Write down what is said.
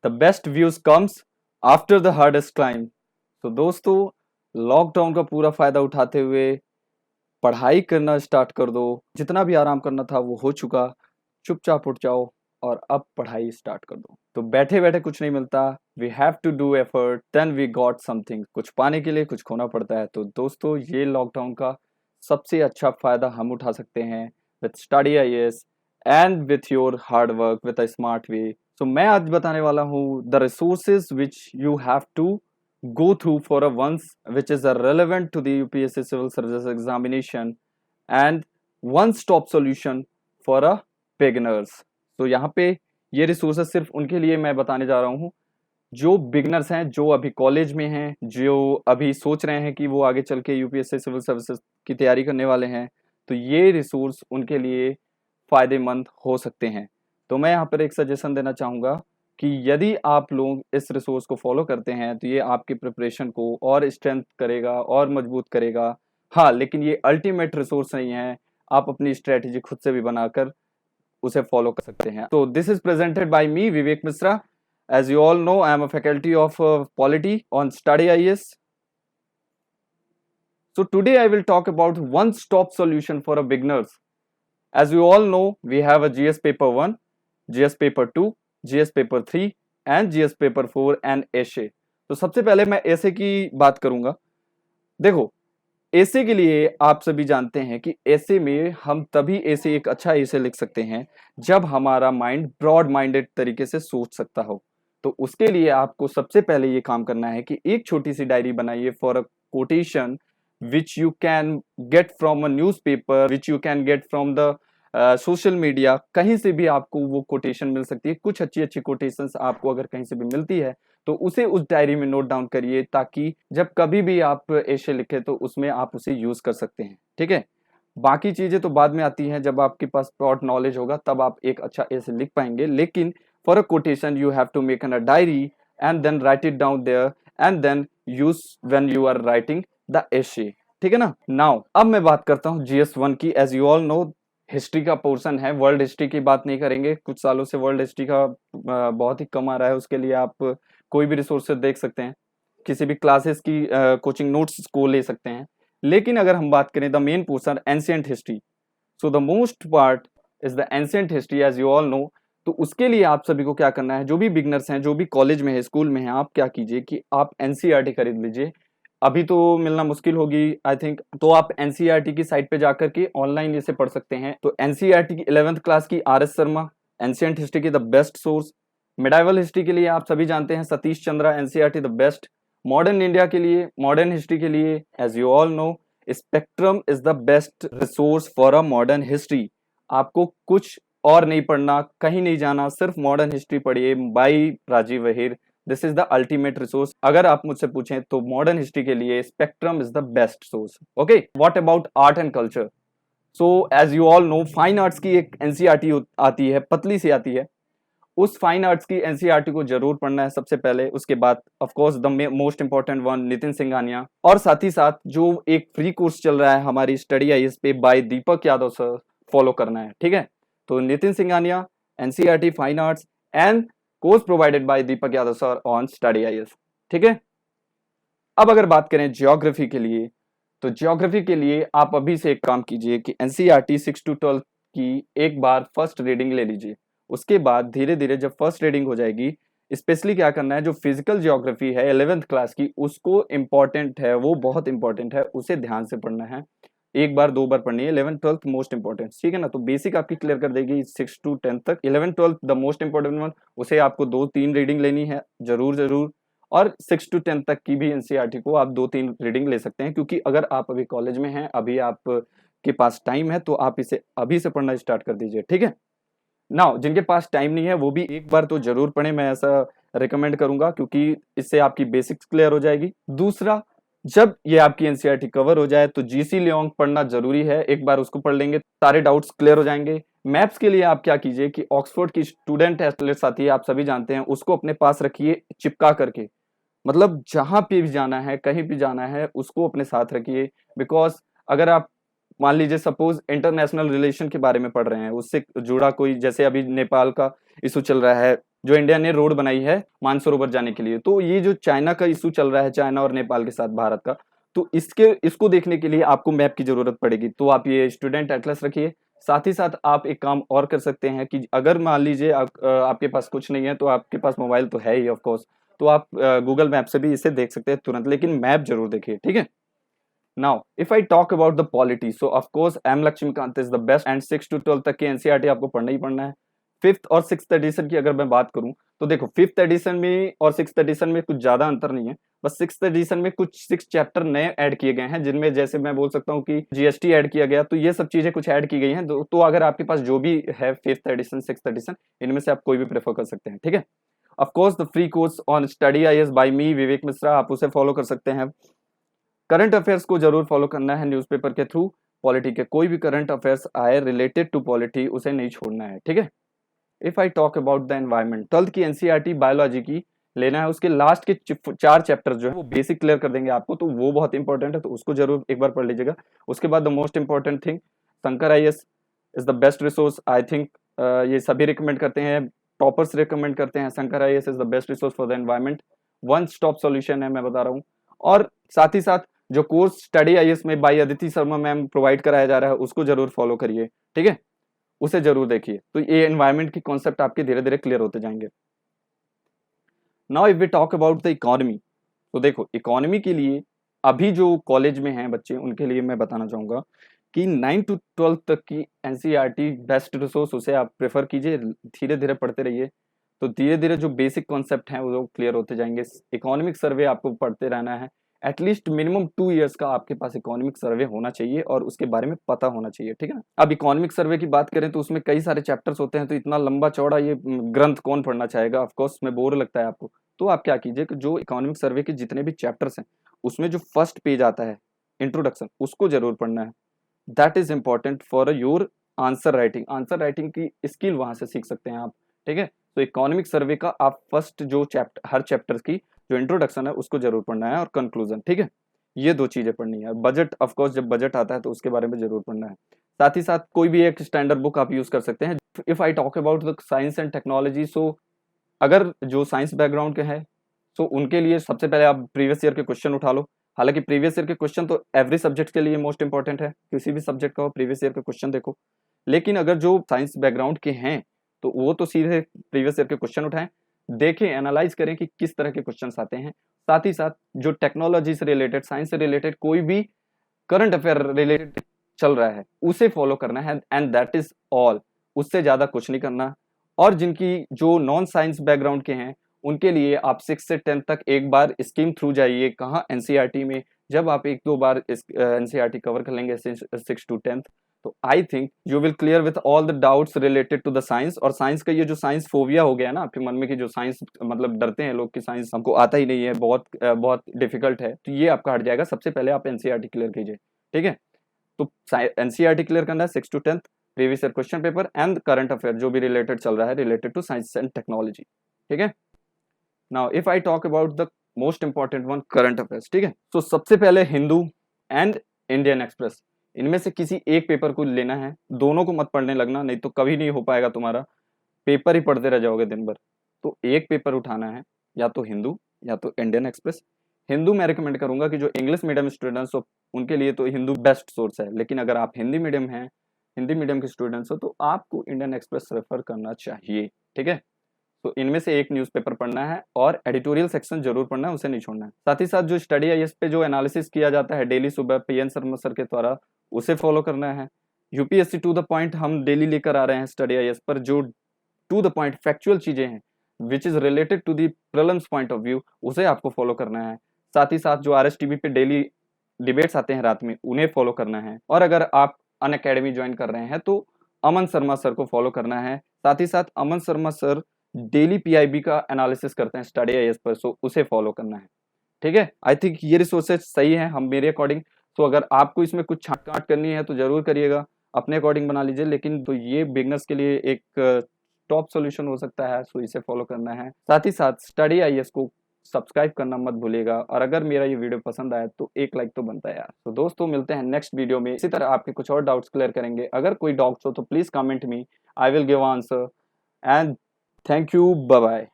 The best views comes after the hardest climb. तो दोस्तों, lockdown का पूरा फायदा उठाते हुए पढ़ाई करना स्टार्ट कर दो। जितना भी आराम करना था वो हो चुका। चुपचाप उठ जाओ और अब पढ़ाई स्टार्ट कर दो। तो बैठे बैठे कुछ नहीं मिलता। We have to do effort then we got something. कुछ पाने के लिए कुछ खोना पड़ता है। तो दोस्तों, ये लॉकडाउन का सबसे अच्छा फायदा हम उठा सकते हैं with study IAS and with your hard work with a smart way. So मैं आज बताने वाला हूँ the resources which you have to go through for a once which is relevant to the UPSC civil service examination and one stop solution for a beginners। तो यहाँ पे ये resources सिर्फ उनके लिए मैं बताने जा रहा हूँ जो बिगनर्स हैं, जो अभी कॉलेज में हैं, जो अभी सोच रहे हैं कि वो आगे चल के यूपीएससी सिविल सर्विसेज की तैयारी करने वाले हैं। तो ये रिसोर्स उनके लिए फायदेमंद हो सकते हैं। तो मैं यहाँ पर एक सजेशन देना चाहूँगा कि यदि आप लोग इस रिसोर्स को फॉलो करते हैं तो ये आपकी प्रिपरेशन को और स्ट्रेंथ करेगा और मजबूत करेगा। हाँ, लेकिन ये अल्टीमेट रिसोर्स नहीं है। आप अपनी स्ट्रेटेजी खुद से भी बनाकर उसे फॉलो कर सकते हैं। तो this is presented by me Vivek Mishra. As you all know, I am a faculty of Polity on Study IAS. So today I will talk about one-stop solution for a beginners. As you all know, we have a GS paper 1, GS paper 2, GS paper 3 and GS paper 4 and essay. तो सबसे पहले मैं essay की बात करूंगा। देखो, essay के लिए आप सभी जानते हैं कि essay में हम तभी essay एक अच्छा essay लिख सकते हैं जब हमारा माइंड ब्रॉड माइंडेड तरीके से सोच सकता हो। तो उसके लिए आपको सबसे पहले ये काम करना है कि एक छोटी सी डायरी बनाइए for a quotation which you can get from a newspaper, which you can get from the social media. कहीं से भी आपको वो कोटेशन मिल सकती है। कुछ अच्छी अच्छी कोटेशंस आपको अगर कहीं से भी मिलती है तो उसे उस डायरी में नोट डाउन करिए, ताकि जब कभी भी आप ऐसे लिखे तो उसमें आप उसे यूज कर सकते हैं। ठीक है, बाकी चीजें तो बाद में आती हैं। जब आपके पास ब्रॉड नॉलेज होगा तब आप एक अच्छा ऐसे लिख पाएंगे। लेकिन for a quotation you have to make an a diary and then write it down there and then use when you are writing the essay. ठीक है ना। नाउ अब मैं बात करता हूँ GS1 की। As you all know, history का पोर्शन है। वर्ल्ड हिस्ट्री की बात नहीं करेंगे। कुछ सालों से वर्ल्ड हिस्ट्री का बहुत ही कम आ रहा है। उसके लिए आप कोई भी रिसोर्स देख सकते हैं, किसी भी क्लासेस की कोचिंग नोट्स को ले सकते हैं। लेकिन अगर हम बात करें the main portion ancient history, so the most part is the ancient history as you all know. तो उसके लिए आप सभी को क्या करना है, जो भी बिगनर्स हैं, जो भी कॉलेज में है, स्कूल में है, आप क्या कीजिए कि आप एनसीईआरटी खरीद लीजिए। अभी तो मिलना मुश्किल होगी आई थिंक, तो आप एनसीईआरटी की साइट पे जाकर के ऑनलाइन इसे पढ़ सकते हैं। तो एनसीईआरटी की 11th क्लास की RS शर्मा एंशिएंट हिस्ट्री की the best source. Medieval history के लिए आप सभी जानते हैं Satish Chandra NCERT the best. Modern India के लिए, मॉडर्न हिस्ट्री के लिए as you all know, spectrum is the best resource for a modern history. आपको कुछ और नहीं पढ़ना, कहीं नहीं जाना, सिर्फ मॉडर्न हिस्ट्री पढ़िए by Rajiv Ahir. This is the ultimate resource. अगर आप मुझसे पूछें तो मॉडर्न हिस्ट्री के लिए spectrum is the best source. Okay, what about art and culture? So as you all know, fine arts की एक एनसीईआरटी आती है, पतली सी आती है। उस फाइन आर्ट्स की एनसीईआरटी को जरूर पढ़ना है सबसे पहले। उसके बाद of course the most important one Nitin Singhania, और साथ ही साथ जो एक फ्री कोर्स चल रहा है हमारी स्टडी आईएएस पे bye Deepak Yadav sir, follow करना है। ठीक है, तो Nitin Singhania, NCERT, fine arts and course provided by Deepak Yadav sir on study IAS. ठीक है, अब अगर बात करें ज्योग्राफी के लिए, तो ज्योग्राफी के लिए आप अभी से एक काम कीजिए कि एनसीईआरटी 6 to 12 की एक बार फर्स्ट रीडिंग ले लीजिए। उसके बाद धीरे धीरे जब फर्स्ट रीडिंग हो जाएगी, स्पेशली क्या करना है, जो फिजिकल ज्योग्राफी है 11th क्लास की, उसको इम्पॉर्टेंट है, वो बहुत इंपॉर्टेंट है, उसे ध्यान से पढ़ना है। एक बार 2 बार पढ़नी है। 11th 12th मोस्ट इंपॉर्टेंट, ठीक है ना। तो बेसिक आपकी क्लियर कर देगी 6 to 10 तक। 11th 12th the most important one, उसे आपको 2-3 रीडिंग लेनी है जरूर जरूर। और 6 to 10 तक की भी एनसीईआरटी को आप 2-3 रीडिंग ले सकते हैं, क्योंकि अगर आप अभी कॉलेज में हैं, अभी आप के पास टाइम है, तो आप इसे अभी से पढ़ना स्टार्ट कर दीजिए। ठीक है, नाउ जिनके पास टाइम नहीं है वो भी एक बार तो जरूर पढ़ें, मैं ऐसा रिकमेंड करूंगा, क्योंकि इससे आपकी बेसिक्स क्लियर हो जाएगी। दूसरा, जब ये आपकी एनसीईआरटी कवर हो जाए तो जीसी लियोंग पढ़ना जरूरी है। एक बार उसको पढ़ लेंगे, सारे डाउट्स क्लियर हो जाएंगे। मैप्स के लिए आप क्या कीजिए कि ऑक्सफोर्ड की स्टूडेंट एटलस आती है, आप सभी जानते हैं, उसको अपने पास रखिए चिपका करके। मतलब जहां पे भी जाना है, कहीं भी जाना है, उसको अपने साथ रखिए। बिकॉज अगर आप मान लीजिए सपोज इंटरनेशनल रिलेशन के बारे में पढ़ रहे हैं, उससे जुड़ा कोई, जैसे अभी नेपाल का इशू चल रहा है, जो इंडिया ने रोड बनाई है मानसरोवर जाने के लिए। तो ये जो चाइना का इशू चल रहा है, चाइना और नेपाल के साथ भारत का, तो इसको देखने के लिए आपको मैप की जरूरत पड़ेगी। तो आप ये स्टूडेंट एटलस रखिए। साथ ही साथ आप एक काम और कर सकते हैं कि अगर मान लीजिए आपके पास कुछ नहीं है, तो आपके पास मोबाइल तो है ही ऑफ कोर्स, तो आप गूगल मैप से भी इसे देख सकते हैं तुरंत, लेकिन मैप जरूर देखिए, ठीक है। Now if I talk about the polity, so of course M Laxmikanth is the best, and 6 to 12 तक की एनसीईआरटी आपको पढ़ना ही पढ़ना है। फिफ्थ और सिक्स एडिशन की अगर मैं बात करूं, तो देखो फिफ्थ एडिशन में और सिक्स एडिशन में कुछ ज्यादा अंतर नहीं है, बस सिक्स एडिशन में कुछ 6 चैप्टर नए ऐड किए गए हैं, जिनमें जैसे मैं बोल सकता हूँ कि जीएसटी ऐड किया गया, तो ये सब चीजें कुछ ऐड की गई हैं। तो अगर आपके पास जो भी है फिफ्थ एडिशन, सिक्स एडिशन, इनमें से आप कोई भी प्रेफर कर सकते हैं, ठीक है। Of course the free course on study IAS by me Vivek Mishra, आप उसे फॉलो कर सकते हैं। करंट अफेयर्स को जरूर फॉलो करना है न्यूज़पेपर के थ्रू। पॉलिटी के कोई भी करंट अफेयर्स आए रिलेटेड टू पॉलिटी, उसे नहीं छोड़ना है, ठीक है। If I talk about the environment, 12th की एनसीईआरटी बायोलॉजी की लेना है, उसके लास्ट के 4 चैप्टर जो है वो बेसिक क्लियर कर देंगे आपको, तो वो बहुत इंपॉर्टेंट है, तो उसको जरूर एक बार पढ़ लीजिएगा। उसके बाद the most important thing, Shankar IAS is the best resource, I think ये सभी रिकमेंड करते हैं, टॉपर्स रिकमेंड करते हैं, Shankar IAS is the best resource for the environment, one stop solution है, मैं बता रहा हूँ। और साथ ही साथ जो कोर्स स्टडी आईएएस में by Aditi Sharma ma'am provide कराया जा रहा है, उसको जरूर फॉलो करिए, ठीक है, उसे जरूर देखिए। तो ये एनवायरमेंट की कॉन्सेप्ट आपके धीरे धीरे क्लियर होते जाएंगे। Now if we talk about the economy, तो देखो इकोनॉमी के लिए अभी जो कॉलेज में हैं बच्चे, उनके लिए मैं बताना चाहूंगा कि 9 to 12 तक की एनसीईआरटी बेस्ट रिसोर्स, उसे आप प्रेफर कीजिए, धीरे धीरे पढ़ते रहिए, तो धीरे धीरे जो बेसिक कॉन्सेप्ट हैं वो क्लियर होते जाएंगे। इकोनॉमिक सर्वे आपको पढ़ते रहना है, एटलीस्ट मिनिमम 2 years का आपके पास इकोनॉमिक सर्वे होना चाहिए और उसके बारे में पता होना चाहिए, ठीक है ना। अब इकोनॉमिक सर्वे की बात करें तो उसमें कई सारे चैप्टर्स होते हैं, तो इतना लंबा चौड़ा ये ग्रंथ कौन पढ़ना चाहेगा, ऑफकोर्स में बोर लगता है आपको। तो आप क्या कीजिए कि जो इकोनॉमिक सर्वे के जितने भी चैप्टर्स हैं, उसमें जो फर्स्ट पेज आता है इंट्रोडक्शन, उसको जरूर पढ़ना है। That is important for your answer writing, answer writing की स्किल वहां से सीख सकते हैं आप, ठीक है। तो इकोनॉमिक सर्वे का आप फर्स्ट जो चैप्टर, हर चैप्टर की जो इंट्रोडक्शन है उसको जरूर पढ़ना है, और कंक्लूजन, ठीक है, ये 2 चीजें पढ़नी है। बजट ऑफ कोर्स जब बजट आता है तो उसके बारे में जरूर पढ़ना है। साथ ही साथ कोई भी एक स्टैंडर्ड बुक आप यूज कर सकते हैं। If I talk about the science and technology, so अगर जो साइंस बैकग्राउंड के हैं, तो उनके लिए सबसे पहले आप प्रीवियस ईयर के क्वेश्चन उठा लो। हालांकि प्रीवियस ईयर के क्वेश्चन तो एवरी सब्जेक्ट के लिए मोस्ट इंपॉर्टेंट है, किसी भी सब्जेक्ट का हो प्रीवियस ईयर के क्वेश्चन देखो। लेकिन अगर जो साइंस बैकग्राउंड के हैं, तो वो तो सीधे प्रीवियस ईयर के क्वेश्चन उठाएं, देखें, एनालाइज करें कि किस तरह के क्वेश्चन आते हैं। साथ ही साथ जो टेक्नोलॉजी से रिलेटेड, साइंस से रिलेटेड कोई भी करंट अफेयर रिलेटेड चल रहा है, उसे फॉलो करना है, एंड दैट इज ऑल, उससे ज्यादा कुछ नहीं करना। और जिनकी जो नॉन साइंस बैकग्राउंड के हैं, उनके लिए आप 6 से 10 तक एक बार स्कीम थ्रू जाइए। कहाँ? एनसीईआरटी में। जब आप 1-2 बार एनसीईआरटी कवर कर लेंगे 6 to 10, तो I think you will clear with all the doubts related to the science. और साइंस का ये जो साइंस फोबिया हो गया ना आपके मन में, कि जो साइंस मतलब डरते हैं लोग कि साइंस हमको आता ही नहीं है, बहुत डिफिकल्ट है, तो ये आपका हट जाएगा। सबसे पहले आप एनसीईआरटी क्लियर कीजिए, ठीक है। तो एनसीईआरटी क्लियर करना है 6 to 10, previous year question paper and current affair जो भी रिलेटेड चल रहा है related to science and technology, ठीक है। Now if I talk about the most important one, current affairs, ठीक है। तो सबसे पहले हिंदू एंड इंडियन एक्सप्रेस, इनमें से किसी एक पेपर को लेना है, दोनों को मत पढ़ने लगना, नहीं तो कभी नहीं हो पाएगा तुम्हारा, पेपर ही पढ़ते रह जाओगे दिन भर। तो एक पेपर उठाना है, या तो हिंदू या तो इंडियन एक्सप्रेस। हिंदू मैं रिकमेंड करूंगा कि जो इंग्लिश मीडियम स्टूडेंट्स हो उनके लिए तो हिंदू बेस्ट सोर्स है, लेकिन अगर आप हिंदी मीडियम हैं, हिंदी मीडियम के स्टूडेंट्स हो, तो आपको इंडियन एक्सप्रेस रेफर करना चाहिए, ठीक है। तो इनमें से एक न्यूज़पेपर पढ़ना है, और एडिटोरियल सेक्शन जरूर पढ़ना है, उसे नहीं छोड़ना है। साथ ही साथ जो स्टडी आईएएस पे जो एनालिसिस किया जाता है डेली सुबह पीएन शर्मा सर के द्वारा, उसे फॉलो करना है। यूपीएससी टू द पॉइंट हम डेली लेकर आ रहे हैं स्टडी आईएएस पर, जो टू द पॉइंट फैक्चुअल चीजें हैं which is related to the prelims point of view, उसे आपको फॉलो करना है। साथ ही साथ जो आरएसटीवी पे डेली डिबेट्स आते हैं रात में, उन्हें फॉलो करना है। और अगर आप अन अकेडमी ज्वाइन कर रहे हैं तो अमन शर्मा सर को फॉलो करना है। साथ ही साथ अमन शर्मा सर डेली पीआईबी का एनालिसिस करते हैं स्टडी आईएएस पर, सो उसे फॉलो करना है, ठीक है। आई थिंक ये रिसोर्सेज सही है हम मेरे अकॉर्डिंग। तो अगर आपको इसमें कुछ छांट काट करनी है तो जरूर करिएगा, अपने अकॉर्डिंग बना लीजिए, लेकिन तो ये बिगनर्स के लिए एक टॉप सॉल्यूशन हो सकता है, सो इसे फॉलो करना है। साथ ही साथ स्टडी आईएएस को सब्सक्राइब करना मत भूलिएगा, और अगर मेरा ये वीडियो पसंद आया तो एक लाइक तो बनता है यार। तो दोस्तों मिलते हैं नेक्स्ट वीडियो में, इसी तरह आपके कुछ और डाउट्स क्लियर करेंगे। अगर कोई डाउट्स हो तो please comment me, I will give answer. And Thank you. Bye bye.